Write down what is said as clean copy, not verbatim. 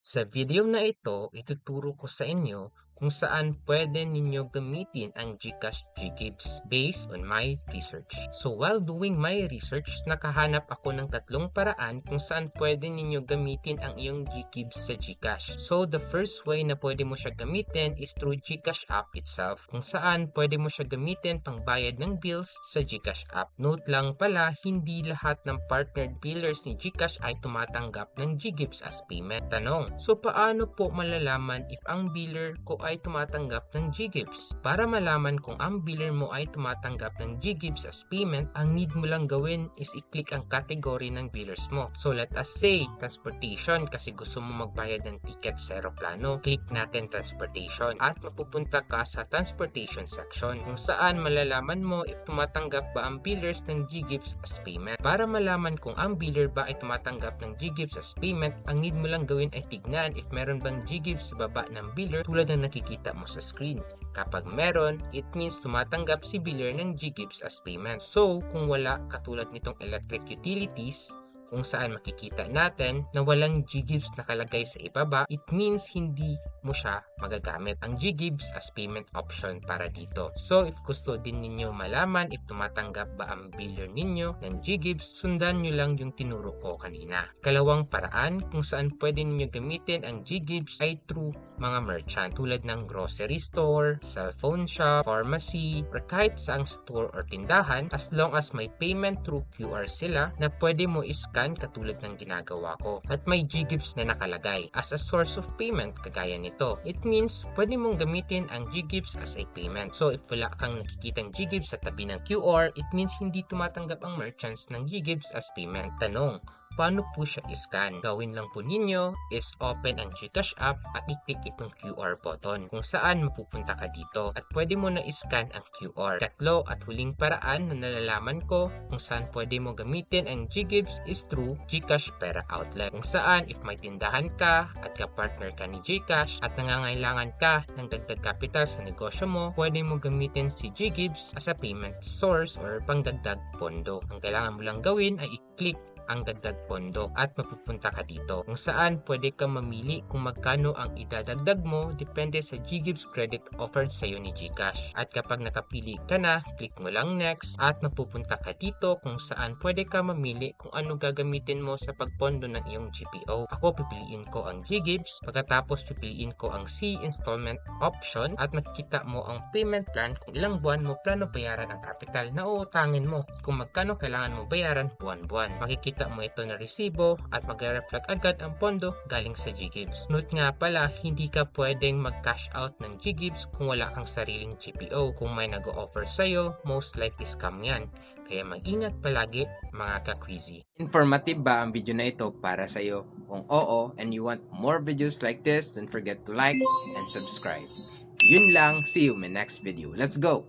Sa video na ito, ituturo ko sa inyo kung saan pwede ninyo gamitin ang GCash Ggives based on my research. So while doing my research, nakahanap ako ng tatlong paraan kung saan pwede ninyo gamitin ang iyong Ggives sa GCash. So the first way na pwede mo siya gamitin is through GCash app itself, kung saan pwede mo siya gamitin pang bayad ng bills sa GCash app. Note lang pala, hindi lahat ng partnered billers ni GCash ay tumatanggap ng Ggives as payment. Tanong, so paano po malalaman if ang biller ko ay tumatanggap ng Ggives? Para malaman kung ang biller mo ay tumatanggap ng Ggives as payment, ang need mo lang gawin is i-click ang category ng billers mo. So let us say, transportation, kasi gusto mo magbayad ng ticket sa aeroplano. Click natin transportation at mapupunta ka sa transportation section kung saan malalaman mo if tumatanggap ba ang billers ng Ggives as payment. Para malaman kung ang biller ba ay tumatanggap ng Ggives as payment, ang need mo lang gawin ay tignan if meron bang Ggives sa baba ng biller tulad ng nakikita mo sa screen. Kapag meron, it means tumatanggap si biller ng Ggives as payment. So, kung wala, katulad nitong electric utilities, kung saan makikita natin na walang Ggives nakalagay sa ibaba, it means hindi mo siya magagamit ang Ggives as payment option para dito. So if gusto din ninyo malaman if tumatanggap ba ang biller ninyo ng Ggives, sundan nyo lang yung tinuro ko kanina. Kalawang paraan kung saan pwede ninyo gamitin ang Ggives ay through mga merchant tulad ng grocery store, cellphone shop, pharmacy, or kahit saang store or tindahan, as long as may payment through QR sila na pwede mo iscan katulad ng ginagawa ko at may Ggives na nakalagay as a source of payment kagaya nito. It means pwede mong gamitin ang Ggives as a payment. So if wala kang nakikitang Ggives sa tabi ng QR, it means hindi tumatanggap ang merchants ng Ggives as payment. Tanong, paano po siya i-scan? Gawin lang po ninyo is open ang GCash app at i-click itong QR button kung saan mapupunta ka dito at pwede mo na i-scan ang QR. Tatlo at huling paraan na nalalaman ko kung saan pwede mo gamitin ang Ggives is through GCash Pera Outlet, kung saan if may tindahan ka at kapartner ka ni GCash at nangangailangan ka ng dagdag capital sa negosyo mo, pwede mo gamitin si Ggives as a payment source or pangdagdag pondo. Ang kailangan mo lang gawin ay i-click ang dagdag pondo at mapupunta ka dito kung saan pwede kang mamili kung magkano ang idadagdag mo depende sa Ggives credit offered sa iyo ni GCash. At kapag nakapili ka na, click mo lang next at mapupunta ka dito kung saan pwede ka mamili kung ano gagamitin mo sa pagpondo ng iyong GPO. Ako pipiliin ko ang Ggives, pagkatapos pipiliin ko ang C installment option at makikita mo ang payment plan kung ilang buwan mo plano bayaran ang capital na uutangin mo, kung magkano kailangan mo bayaran buwan-buwan. Makikita mo ito na resibo at magre-reflect agad ang pondo galing sa Ggives. Note nga pala, hindi ka pwedeng mag-cash out ng Ggives kung wala kang sariling GPO. Kung may nag-o-offer sa'yo, most likely scam yan. Kaya mag-ingat palagi mga ka-quizzy. Informative ba ang video na ito para sa'yo? Kung oo and you want more videos like this, don't forget to like and subscribe. Yun lang, see you in my next video. Let's go!